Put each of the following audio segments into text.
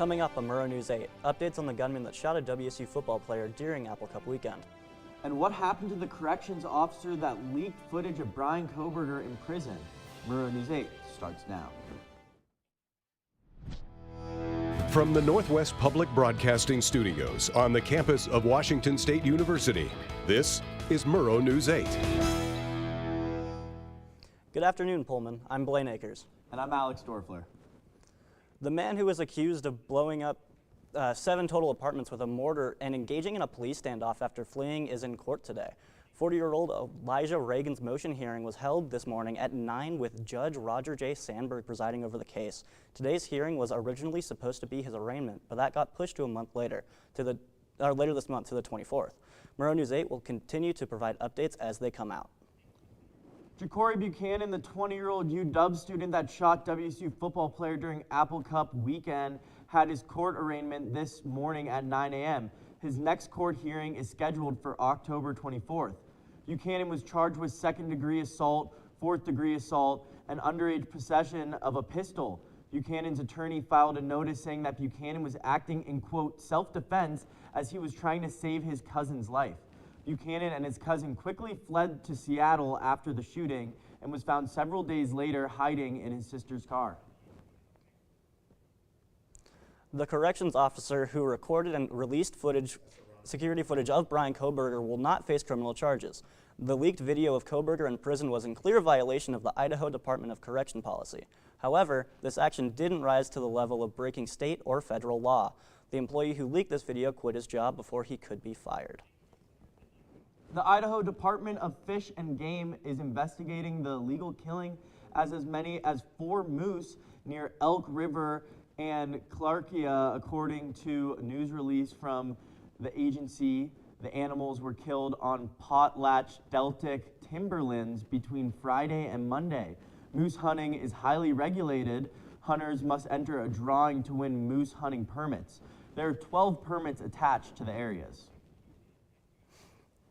Coming up on Murrow News 8, updates on the gunman that shot a WSU football player during Apple Cup weekend. And what happened to the corrections officer that leaked footage of Brian Kohberger in prison? Murrow News 8 starts now. From the Northwest Public Broadcasting Studios on the campus of Washington State University, this is Murrow News 8. Good afternoon, Pullman. I'm Blaine Akers. And I'm Alex Dorfler. The man who was accused of blowing up 7 total apartments with a mortar and engaging in a police standoff after fleeing is in court today. 40-year-old Elijah Reagan's motion hearing was held this morning at 9 with Judge Roger J. Sandberg presiding over the case. Today's hearing was originally supposed to be his arraignment, but that got pushed to a month later, later this month to the 24th. Murrow News 8 will continue to provide updates as they come out. Ja'Cory Buchanan, the 20-year-old UW student that shot WSU football player during Apple Cup weekend, had his court arraignment this morning at 9 a.m. His next court hearing is scheduled for October 24th. Buchanan was charged with second-degree assault, fourth-degree assault, and underage possession of a pistol. Buchanan's attorney filed a notice saying that Buchanan was acting in, quote, self-defense as he was trying to save his cousin's life. Buchanan and his cousin quickly fled to Seattle after the shooting and was found several days later hiding in his sister's car. The corrections officer who recorded and released security footage of Brian Kohberger will not face criminal charges. The leaked video of Kohberger in prison was in clear violation of the Idaho Department of Correction policy. However, this action didn't rise to the level of breaking state or federal law. The employee who leaked this video quit his job before he could be fired. The Idaho Department of Fish and Game is investigating the illegal killing as many as 4 moose near Elk River and Clarkia, according to a news release from the agency. The animals were killed on Potlatch Deltic timberlands between Friday and Monday. Moose hunting is highly regulated. Hunters must enter a drawing to win moose hunting permits. There are 12 permits attached to the areas.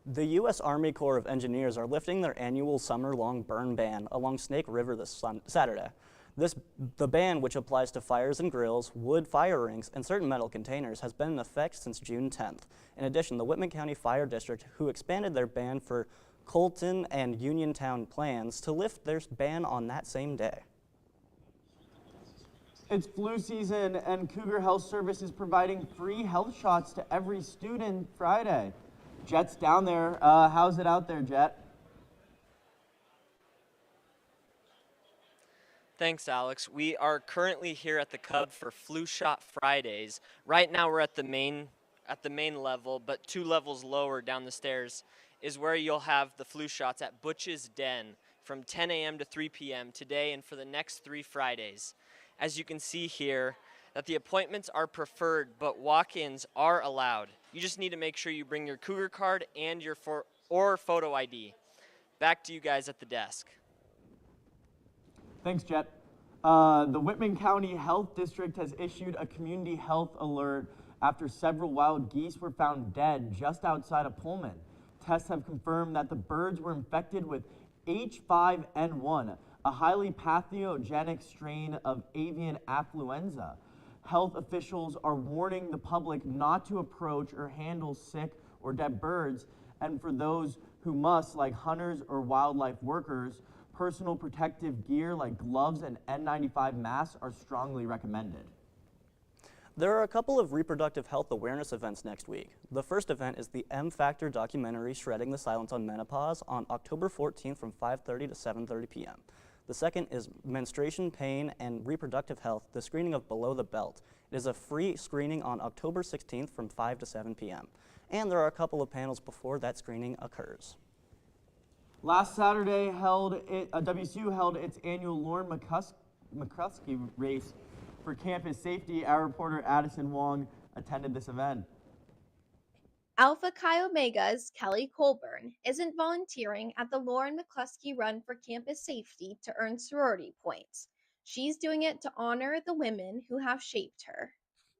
The U.S. Army Corps of Engineers are lifting their annual summer-long burn ban along Snake River this Saturday. The ban, which applies to fires and grills, wood fire rings, and certain metal containers, has been in effect since June 10th. In addition, the Whitman County Fire District, who expanded their ban for Colton and Uniontown, plans to lift their ban on that same day. It's flu season, and Cougar Health Service is providing free health shots to every student Friday. Jet's down there. How's it out there, Jet? Thanks, Alex. We are currently here at the Cub for Flu Shot Fridays. Right now we're at the main level, but 2 levels lower down the stairs is where you'll have the flu shots at Butch's Den from 10 a.m. to 3 p.m. today and for the next 3 Fridays. As you can see here, that the appointments are preferred, but walk-ins are allowed. You just need to make sure you bring your Cougar card and your photo ID. Back to you guys at the desk. Thanks, Jet. The Whitman County Health District has issued a community health alert after several wild geese were found dead just outside of Pullman. Tests have confirmed that the birds were infected with H5N1, a highly pathogenic strain of avian affluenza. Health officials are warning the public not to approach or handle sick or dead birds, and for those who must, like hunters or wildlife workers, personal protective gear like gloves and N95 masks are strongly recommended. There are a couple of reproductive health awareness events next week. The first event is the M Factor documentary Shredding the Silence on Menopause on October 14th from 5:30 to 7:30 p.m. The second is Menstruation, Pain, and Reproductive Health, the screening of Below the Belt. It is a free screening on October 16th from 5 to 7 p.m. And there are a couple of panels before that screening occurs. Last Saturday, WSU held its annual Lauren McCluskey race for campus safety. Our reporter Addison Wong attended this event. Alpha Chi Omega's Kelly Colburn isn't volunteering at the Lauren McCluskey Run for Campus Safety to earn sorority points. She's doing it to honor the women who have shaped her.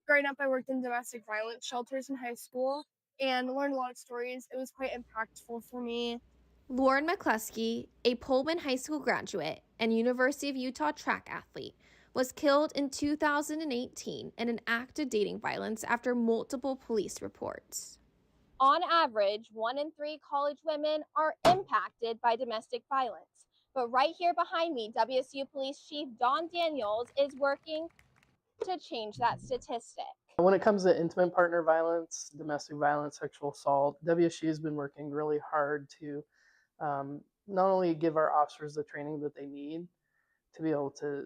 Growing up, I worked in domestic violence shelters in high school and learned a lot of stories. It was quite impactful for me. Lauren McCluskey, a Pullman High School graduate and University of Utah track athlete, was killed in 2018 in an act of dating violence after multiple police reports. On average, 1 in 3 college women are impacted by domestic violence. But right here behind me, WSU Police Chief Don Daniels is working to change that statistic. When it comes to intimate partner violence, domestic violence, sexual assault, WSU has been working really hard to not only give our officers the training that they need to be able to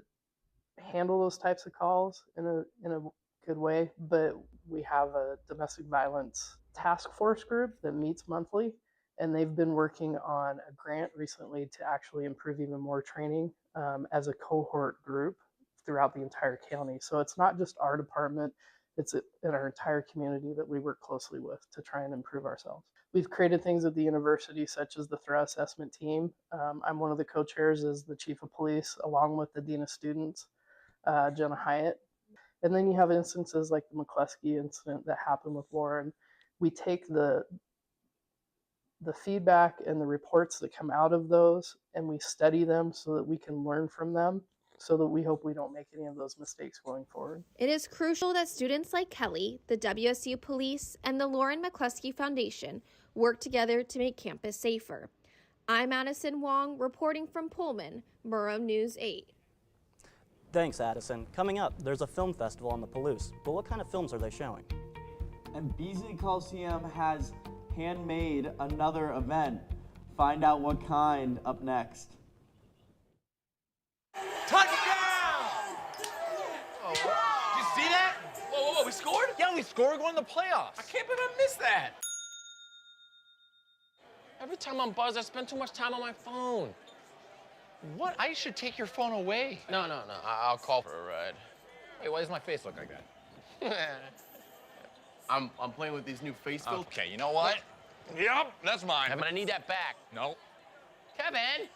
handle those types of calls in a good way, but we have a domestic violence task force group that meets monthly, and they've been working on a grant recently to actually improve even more training as a cohort group throughout the entire county. So it's not just our department, it's in our entire community that we work closely with to try and improve ourselves. We've created things at the university such as the threat assessment team. I'm one of the co-chairs as the chief of police along with the dean of students, Jenna Hyatt. And then you have instances like the McCluskey incident that happened with Lauren. We take the feedback and the reports that come out of those and we study them so that we can learn from them, so that we hope we don't make any of those mistakes going forward. It is crucial that students like Kelly, the WSU Police, and the Lauren McCluskey Foundation work together to make campus safer. I'm Addison Wong, reporting from Pullman, Murrow News 8. Thanks, Addison. Coming up, there's a film festival on the Palouse, but what kind of films are they showing? And Beasley Coliseum has handmade another event. Find out what kind up next. Touchdown! Oh, did you see that? Whoa, we scored? Yeah, we scored. We're going to the playoffs. I can't believe I missed that. Every time I'm buzzed, I spend too much time on my phone. What? I should take your phone away. No. I'll call for a ride. Hey, why does my face look like that? I'm playing with these new face filters. Okay, you know what? Yep, that's mine. I'm gonna need that back. No. Kevin!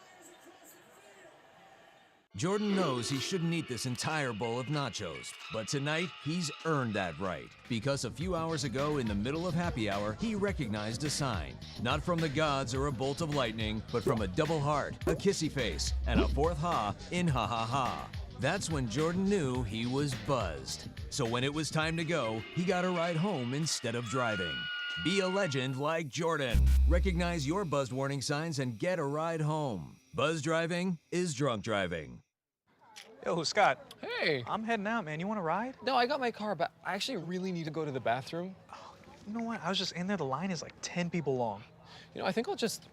Jordan knows he shouldn't eat this entire bowl of nachos, but tonight he's earned that right because a few hours ago in the middle of happy hour, he recognized a sign, not from the gods or a bolt of lightning, but from a double heart, a kissy face, and a fourth ha in ha ha ha. That's when Jordan knew he was buzzed. So when it was time to go, he got a ride home instead of driving. Be a legend like Jordan. Recognize your buzzed warning signs and get a ride home. Buzz driving is drunk driving. Yo, Scott. Hey. I'm heading out, man. You want to ride? No, I got my car, but I actually really need to go to the bathroom. Oh, you know what? I was just in there. The line is like 10 people long. You know, I think I'll just...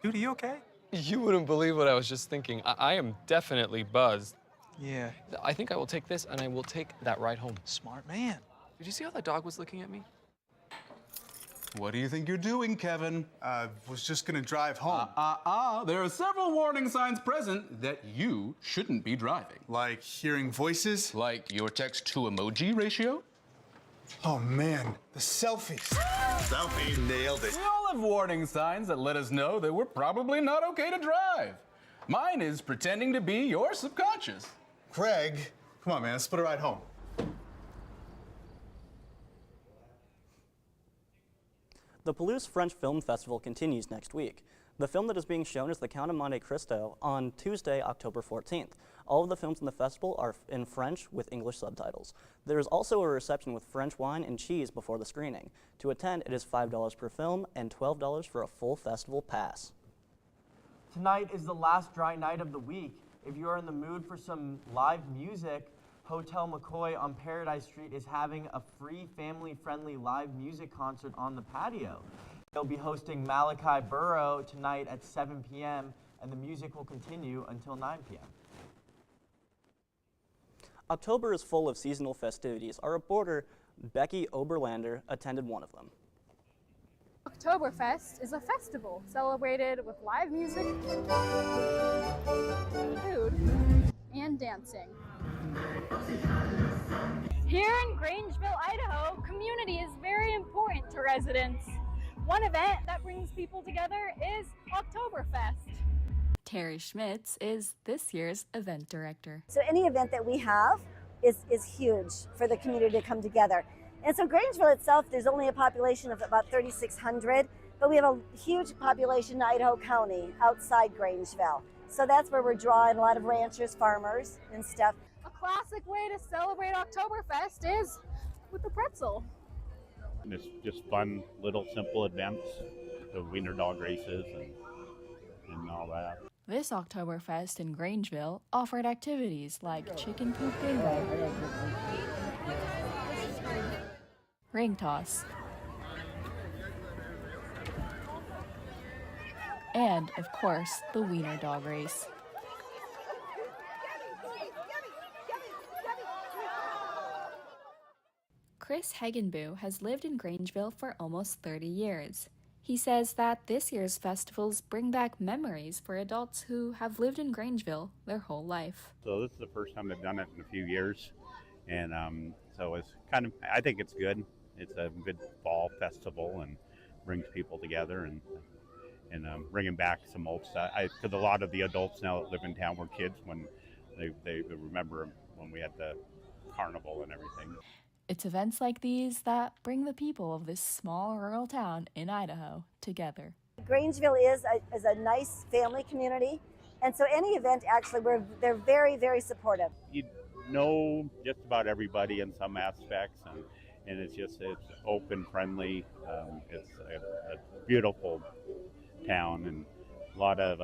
Dude, are you okay? You wouldn't believe what I was just thinking. I am definitely buzzed. Yeah. I think I will take this, and I will take that ride home. Smart man. Did you see how the dog was looking at me? What do you think you're doing, Kevin? Was just gonna drive home. There are several warning signs present that you shouldn't be driving. Like hearing voices? Like your text-to-emoji ratio? Oh man, the selfies. Selfie, nailed it. We all have warning signs that let us know that we're probably not okay to drive. Mine is pretending to be your subconscious. Craig, come on man, let's put a ride home. The Palouse French Film Festival continues next week. The film that is being shown is The Count of Monte Cristo on Tuesday, October 14th. All of the films in the festival are in French with English subtitles. There is also a reception with French wine and cheese before the screening. To attend, it is $5 per film and $12 for a full festival pass. Tonight is the last dry night of the week. If you are in the mood for some live music, Hotel McCoy on Paradise Street is having a free family-friendly live music concert on the patio. They'll be hosting Malachi Burrow tonight at 7 p.m. and the music will continue until 9 p.m. October is full of seasonal festivities. Our reporter, Becky Oberlander, attended one of them. Oktoberfest is a festival celebrated with live music, food, and dancing. Here in Grangeville, Idaho, community is very important to residents. One event that brings people together is Oktoberfest. Terry Schmitz is this year's event director. So any event that we have is huge for the community to come together. And so Grangeville itself, there's only a population of about 3,600, but we have a huge population in Idaho County outside Grangeville. So that's where we're drawing a lot of ranchers, farmers, and stuff. A classic way to celebrate Oktoberfest is with a pretzel. And it's just fun, little simple events, the wiener dog races and all that. This Oktoberfest in Grangeville offered activities like chicken poop bingo, ring toss, and, of course, the wiener dog race. Chris Hagenbu has lived in Grangeville for almost 30 years. He says that this year's festivals bring back memories for adults who have lived in Grangeville their whole life. So this is the first time they've done it in a few years, and so it's kind of, I think it's good. It's a good fall festival and brings people together and bringing back some old stuff. Because a lot of the adults now that live in town were kids when they remember when we had the carnival and everything. It's events like these that bring the people of this small rural town in Idaho together. Grangeville is a nice family community, and so any event, actually, they're very, very supportive. You know just about everybody in some aspects, and it's open, friendly. It's a beautiful town, and a lot of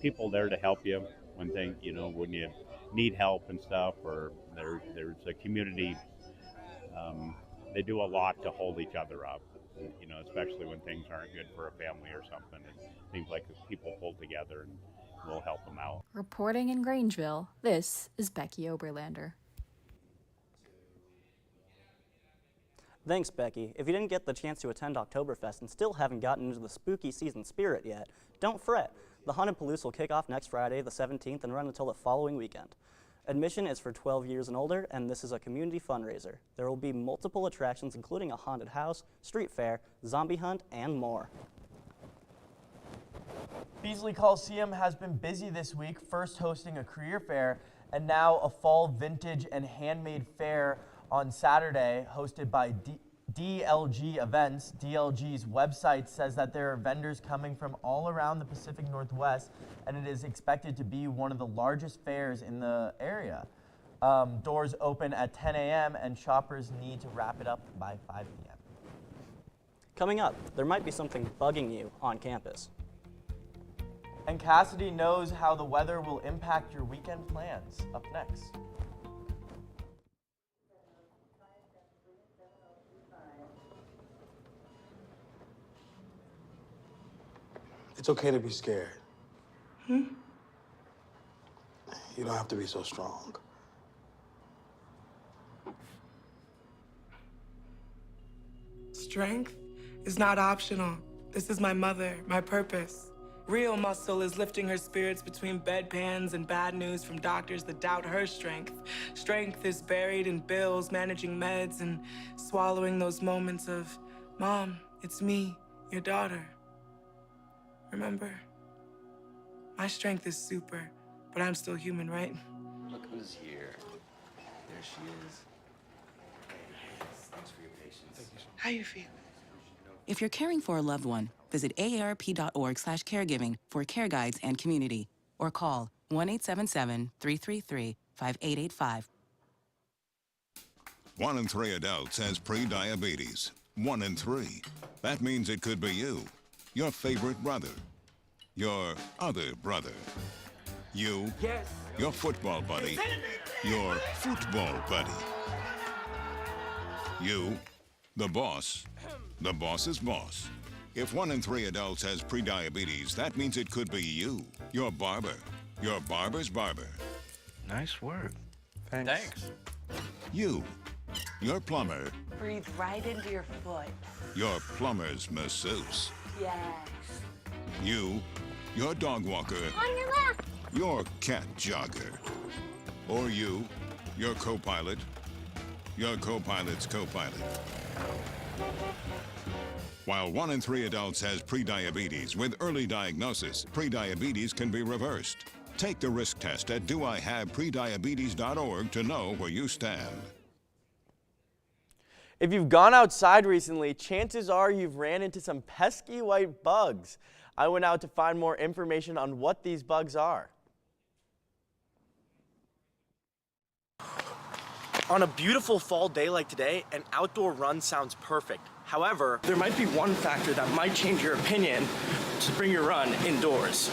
people there to help you when when you need help and stuff, or there's a community. They do a lot to hold each other up, especially when things aren't good for a family or something. It seems like people pull together and we'll help them out. Reporting in Grangeville, this is Becky Oberlander. Thanks, Becky. If you didn't get the chance to attend Oktoberfest and still haven't gotten into the spooky season spirit yet, don't fret. The Haunted Palouse will kick off next Friday, the 17th, and run until the following weekend. Admission is for 12 years and older, and this is a community fundraiser. There will be multiple attractions, including a haunted house, street fair, zombie hunt, and more. Beasley Coliseum has been busy this week, first hosting a career fair and now a fall vintage and handmade fair on Saturday, hosted by DLG Events. DLG's website says that there are vendors coming from all around the Pacific Northwest, and it is expected to be one of the largest fairs in the area. Doors open at 10 a.m. and shoppers need to wrap it up by 5 p.m. Coming up, there might be something bugging you on campus. And Cassidy knows how the weather will impact your weekend plans. Up next. It's okay to be scared. You don't have to be so strong. Strength is not optional. This is my mother, my purpose. Real muscle is lifting her spirits between bedpans and bad news from doctors that doubt her strength. Strength is buried in bills, managing meds, and swallowing those moments of, Mom, it's me, your daughter. Remember, my strength is super, but I'm still human, right? Look who's here. There she is. Hey, thanks for your patience. How you feel? If you're caring for a loved one, visit aarp.org/caregiving for care guides and community, or call 1-877-333-5885. 1 in 3 adults has pre-diabetes. 1 in 3. That means it could be you. Your favorite brother, your other brother, you, yes. Your football buddy, your football buddy, you, the boss's boss. If 1 in 3 adults has prediabetes, that means it could be you, your barber, your barber's barber. Nice work. Thanks. You, your plumber, Breathe right into your foot. your plumber's masseuse. Yes. You, your dog walker, On your left. your cat jogger. Or you, your co-pilot, your co-pilot's co-pilot. While 1 in 3 adults has prediabetes, with early diagnosis, prediabetes can be reversed. Take the risk test at doihaveprediabetes.org to know where you stand. If you've gone outside recently, chances are you've ran into some pesky white bugs. I went out to find more information on what these bugs are. On a beautiful fall day like today, an outdoor run sounds perfect. However, there might be one factor that might change your opinion to bring your run indoors.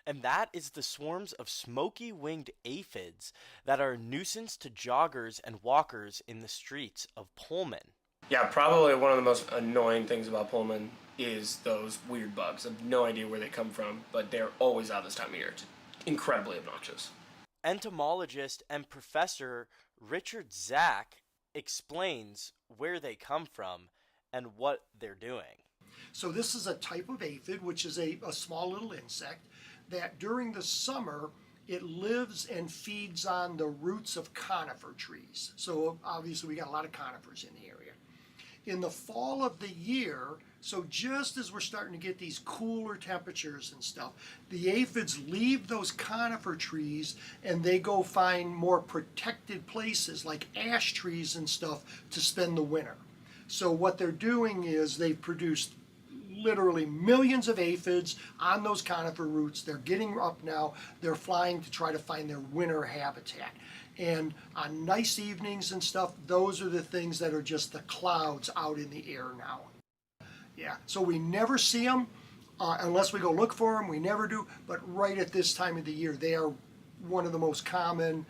And that is the swarms of smoky-winged aphids that are a nuisance to joggers and walkers in the streets of Pullman. Yeah, probably one of the most annoying things about Pullman is those weird bugs. I have no idea where they come from, but they're always out this time of year. It's incredibly obnoxious. Entomologist and professor Richard Zach explains where they come from and what they're doing. So this is a type of aphid, which is a small little insect that during the summer it lives and feeds on the roots of conifer trees. So obviously we got a lot of conifers in the area. In the fall of the year, so just as we're starting to get these cooler temperatures and stuff, the aphids leave those conifer trees and they go find more protected places like ash trees and stuff to spend the winter. So what they're doing is they've produced literally millions of aphids on those conifer roots. They're getting up now. They're flying to try to find their winter habitat. And on nice evenings and stuff, those are the things that are just the clouds out in the air now. Yeah, so we never see them unless we go look for them. We never do. But right at this time of the year, they are one of the most common,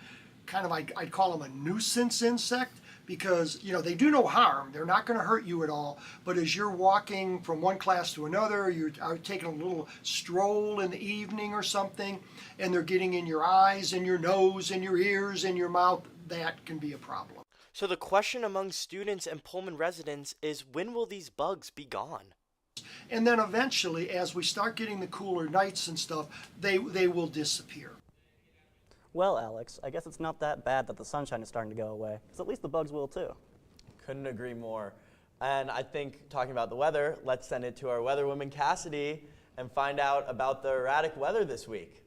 kind of, I'd call them a nuisance insect, because they do no harm. They're not going to hurt you at all. But as you're walking from one class to another, you're taking a little stroll in the evening or something, and they're getting in your eyes and your nose and your ears and your mouth, that can be a problem. So the question among students and Pullman residents is, when will these bugs be gone? And then eventually, as we start getting the cooler nights and stuff, they will disappear. Well, Alex, I guess it's not that bad that the sunshine is starting to go away, because at least the bugs will too. Couldn't agree more. And I think, talking about the weather, let's send it to our weatherwoman Cassidy and find out about the erratic weather this week.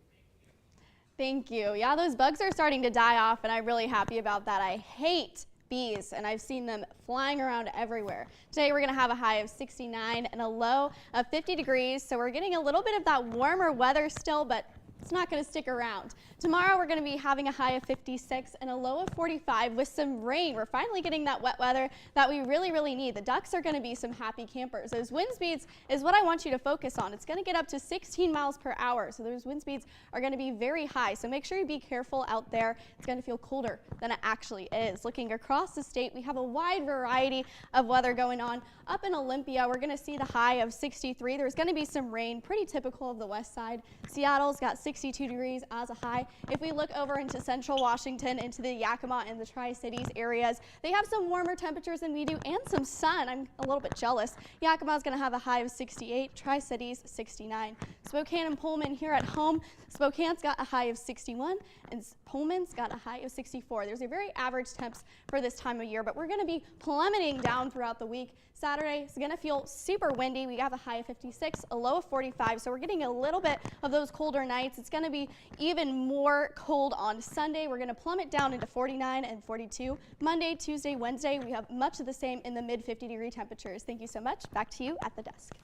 Thank you. Yeah, those bugs are starting to die off, and I'm really happy about that. I hate bees, and I've seen them flying around everywhere. Today we're going to have a high of 69 and a low of 50 degrees, so we're getting a little bit of that warmer weather still, but it's not going to stick around. Tomorrow we're going to be having a high of 56 and a low of 45 with some rain. We're finally getting that wet weather that we really, really need. The ducks are going to be some happy campers. Those wind speeds is what I want you to focus on. It's going to get up to 16 miles per hour, so those wind speeds are going to be very high. So make sure you be careful out there. It's going to feel colder than it actually is. Looking across the state, we have a wide variety of weather going on. Up in Olympia, we're going to see the high of 63. There's going to be some rain, pretty typical of the west side. Seattle's got 62 degrees as a high. If we look over into central Washington, into the Yakima and the Tri-Cities areas, they have some warmer temperatures than we do and some sun. I'm a little bit jealous. Yakima's going to have a high of 68, Tri-Cities 69. Spokane and Pullman here at home, Spokane's got a high of 61 and Pullman's got a high of 64. There's a very average temps for this time of year, but we're going to be plummeting down throughout the week. Saturday is going to feel super windy. We have a high of 56, a low of 45, so we're getting a little bit of those colder nights. It's going to be even more cold on Sunday. We're going to plummet down into 49 and 42. Monday, Tuesday, Wednesday, we have much of the same in the mid 50-degree temperatures. Thank you so much. Back to you at the desk.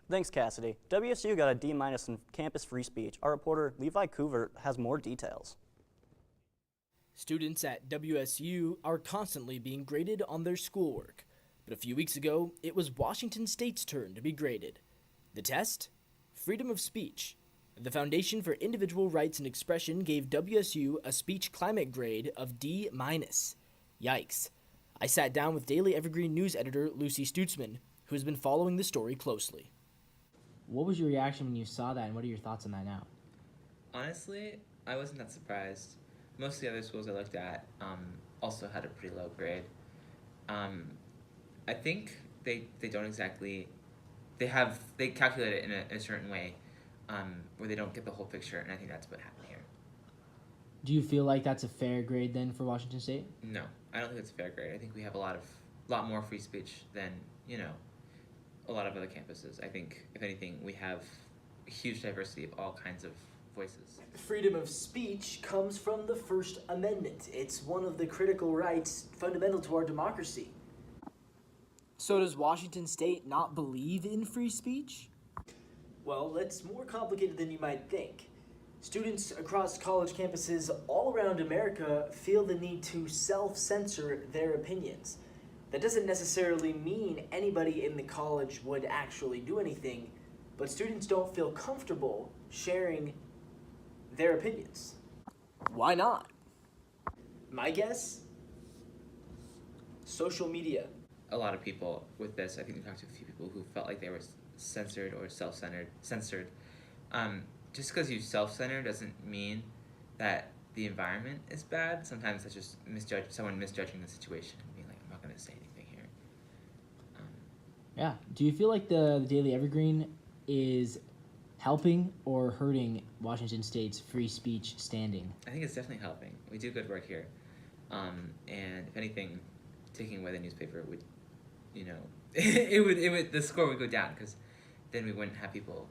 Thanks, Cassidy. WSU got a D- in campus free speech. Our reporter Levi Couvert has more details. Students at WSU are constantly being graded on their schoolwork. But a few weeks ago, it was Washington State's turn to be graded. The test? Freedom of speech. The Foundation for Individual Rights and Expression gave WSU a speech climate grade of D-. Yikes. I sat down with Daily Evergreen News editor Lucy Stutzman, who has been following the story closely. What was your reaction when you saw that, and what are your thoughts on that now? Honestly, I wasn't that surprised. Most of the other schools I looked at also had a pretty low grade. I think they don't exactly, they calculate it in a certain way where they don't get the whole picture, and I think that's what happened here. Do you feel like that's a fair grade then for Washington State? No, I don't think it's a fair grade. I think we have a lot more free speech than, a lot of other campuses. I think, if anything, we have a huge diversity of all kinds of voices. Freedom of speech comes from the First Amendment. It's one of the critical rights fundamental to our democracy. So does Washington State not believe in free speech? Well, that's more complicated than you might think. Students across college campuses all around America feel the need to self-censor their opinions. That doesn't necessarily mean anybody in the college would actually do anything, but students don't feel comfortable sharing their opinions. Why not? My guess? Social media. A lot of people with this, I think we talked to a few people who felt like they were censored or censored. Just because you self-censor doesn't mean that the environment is bad. Sometimes it's just someone misjudging the situation and being like, I'm not going to say anything here. Yeah. Do you feel like the Daily Evergreen is helping or hurting Washington State's free speech standing? I think it's definitely helping. We do good work here. And if anything, taking away the newspaper would, the score would go down, because then we wouldn't have people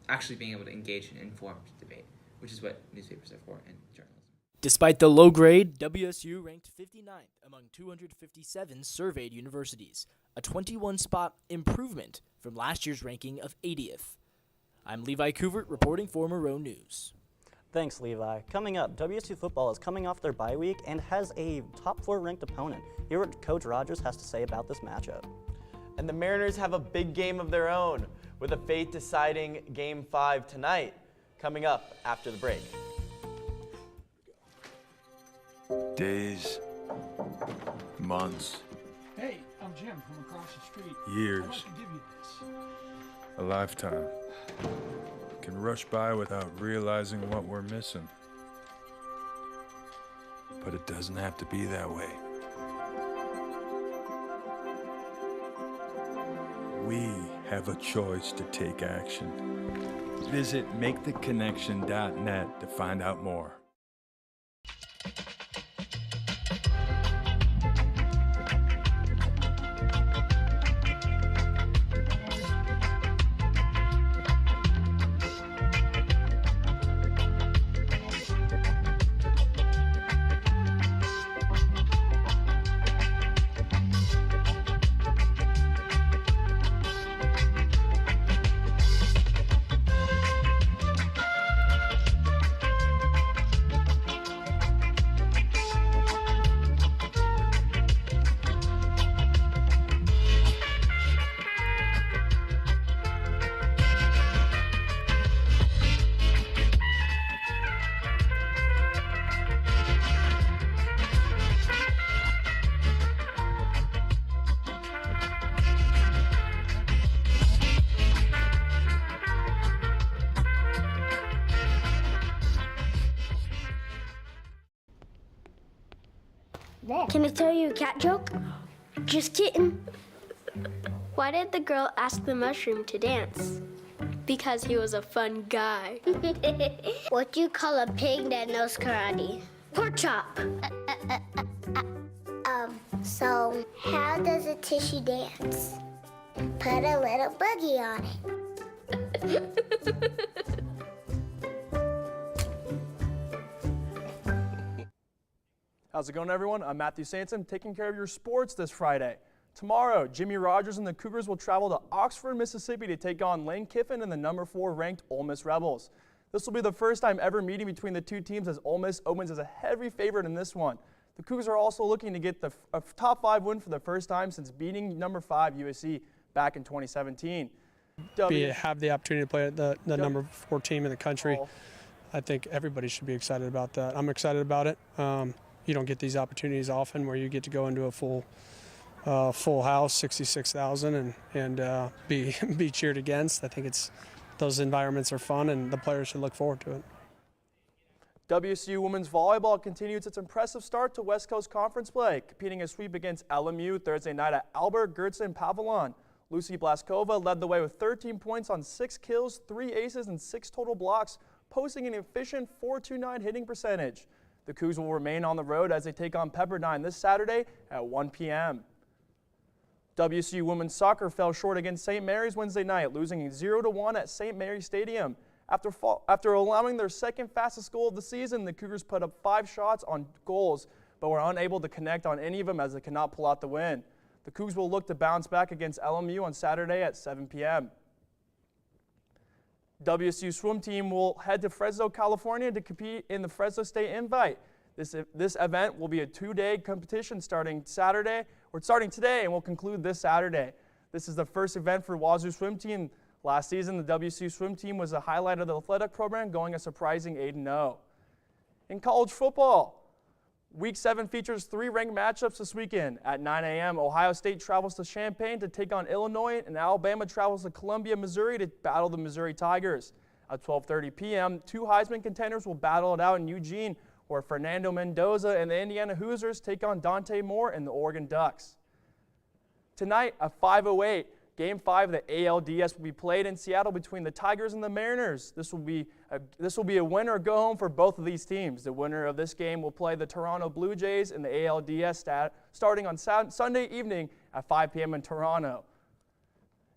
actually being able to engage in informed debate, which is what newspapers are for and journalism. Despite the low grade, WSU ranked 59th among 257 surveyed universities, a 21-spot improvement from last year's ranking of 80th. I'm Levi Couvert reporting for Murrow News. Thanks, Levi. Coming up, WSU football is coming off their bye week and has a top 4 ranked opponent. Hear what Coach Rogers has to say about this matchup. And the Mariners have a big game of their own, with a fate-deciding Game 5 tonight, coming up after the break. Days, months, Hey, I'm Jim from across the street. years, I'd like to give you this. a lifetime can rush by without realizing what we're missing. But it doesn't have to be that way. We have a choice to take action. Visit maketheconnection.net to find out more. Can I tell you a cat joke? Just kidding. Why did the girl ask the mushroom to dance? Because he was a fun guy. What do you call a pig that knows karate? Pork chop. So how does a tissue dance? Put a little boogie on it. How's it going, everyone? I'm Matthew Sansom, taking care of your sports this Friday. Tomorrow, Jimmy Rogers and the Cougars will travel to Oxford, Mississippi to take on Lane Kiffin and the number 4 ranked Ole Miss Rebels. This will be the first time ever meeting between the two teams, as Ole Miss opens as a heavy favorite in this one. The Cougars are also looking to get a top 5 win for the first time since beating number 5 USC back in 2017. Have the opportunity to play the number 4 team in the country. I think everybody should be excited about that. I'm excited about it. You don't get these opportunities often where you get to go into a full house, 66,000, and be cheered against. I think those environments are fun, and the players should look forward to it. WSU women's volleyball continues its impressive start to West Coast Conference play, competing a sweep against LMU Thursday night at Albert Gertsen Pavilion. Lucy Blaskova led the way with 13 points on 6 kills, 3 aces, and 6 total blocks, posting an efficient .429 hitting percentage. The Cougs will remain on the road as they take on Pepperdine this Saturday at 1 p.m. WSU women's soccer fell short against St. Mary's Wednesday night, losing 0-1 at St. Mary's Stadium. After allowing their second fastest goal of the season, the Cougars put up 5 shots on goals, but were unable to connect on any of them as they could not pull out the win. The Cougs will look to bounce back against LMU on Saturday at 7 p.m. WSU swim team will head to Fresno, California to compete in the Fresno State Invite. This event will be a 2-day competition starting today and will conclude this Saturday. This is the first event for Wazoo swim team. Last season, the WSU swim team was the highlight of the athletic program, going a surprising 8-0. In college football, Week 7 features 3 ranked matchups this weekend. At 9 a.m., Ohio State travels to Champaign to take on Illinois, and Alabama travels to Columbia, Missouri to battle the Missouri Tigers. At 12:30 p.m., 2 Heisman contenders will battle it out in Eugene, where Fernando Mendoza and the Indiana Hoosiers take on Dante Moore and the Oregon Ducks. Tonight at 5:08, Game 5 of the ALDS will be played in Seattle between the Tigers and the Mariners. This will be a win or go home for both of these teams. The winner of this game will play the Toronto Blue Jays in the ALDS starting on Sunday evening at 5 p.m. in Toronto.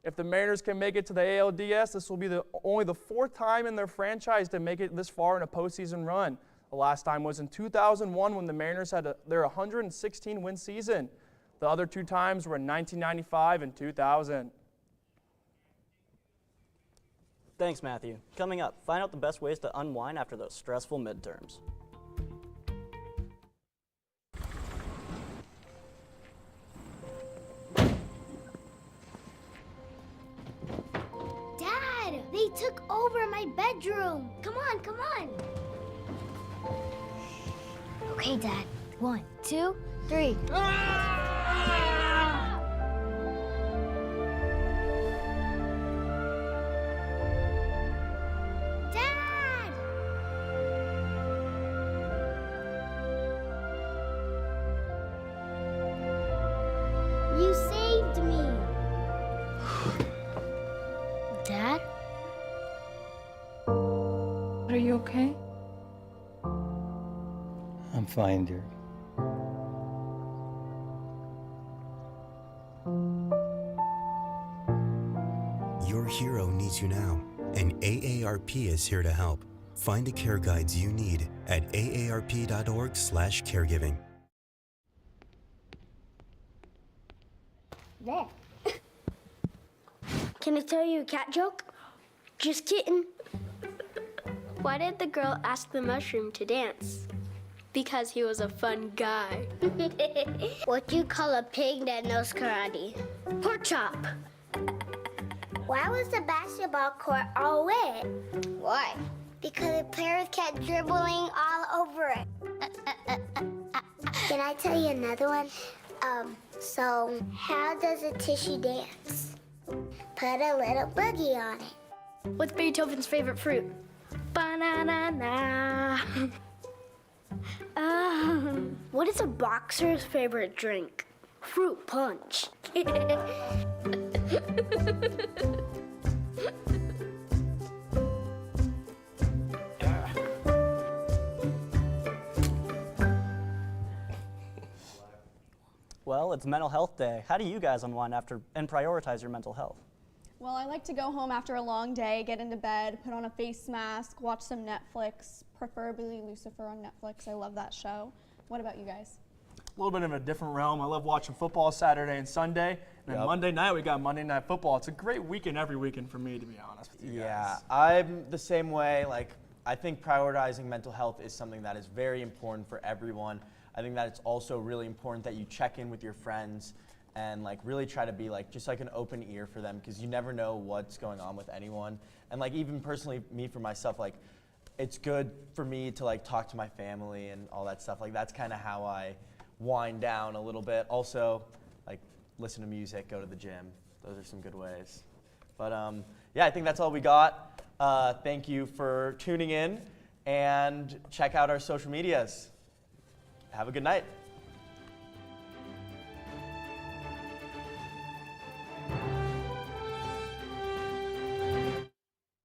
If the Mariners can make it to the ALDS, this will be only the 4th time in their franchise to make it this far in a postseason run. The last time was in 2001 when the Mariners had their 116-win season. The other 2 times were in 1995 and 2000. Thanks, Matthew. Coming up, find out the best ways to unwind after those stressful midterms. Dad, they took over my bedroom. Come on, come on. Okay, Dad. 1, 2, 3. Dad! You saved me. Dad? Are you okay? I'm fine, dear. Your hero needs you now, and AARP is here to help. Find the care guides you need at aarp.org/caregiving. There. Can I tell you a cat joke? Just kidding. Why did the girl ask the mushroom to dance? Because he was a fun guy. What do you call a pig that knows karate? Pork chop. Why was the basketball court all wet? Why? Because the players kept dribbling all over it. Can I tell you another one? So how does a tissue dance? Put a little boogie on it. What's Beethoven's favorite fruit? Banana. What is a boxer's favorite drink? Fruit punch. Well, it's Mental Health Day. How do you guys unwind after and prioritize your mental health? Well, I like to go home after a long day, get into bed, put on a face mask, watch some Netflix, preferably Lucifer on Netflix. I love that show. What about you guys? A little bit of a different realm. I love watching football Saturday and Sunday. And then Monday night, we got Monday Night Football. It's a great weekend every weekend for me, to be honest with you guys. Yeah, I'm the same way. Like, I think prioritizing mental health is something that is very important for everyone. I think that it's also really important that you check in with your friends and like really try to be like just like an open ear for them, because you never know what's going on with anyone. And like even personally, me for myself, like it's good for me to like talk to my family and all that stuff. Like that's kind of how I wind down a little bit. Also, like listen to music, go to the gym. Those are some good ways. But yeah, I think that's all we got. Thank you for tuning in, and check out our social medias. Have a good night.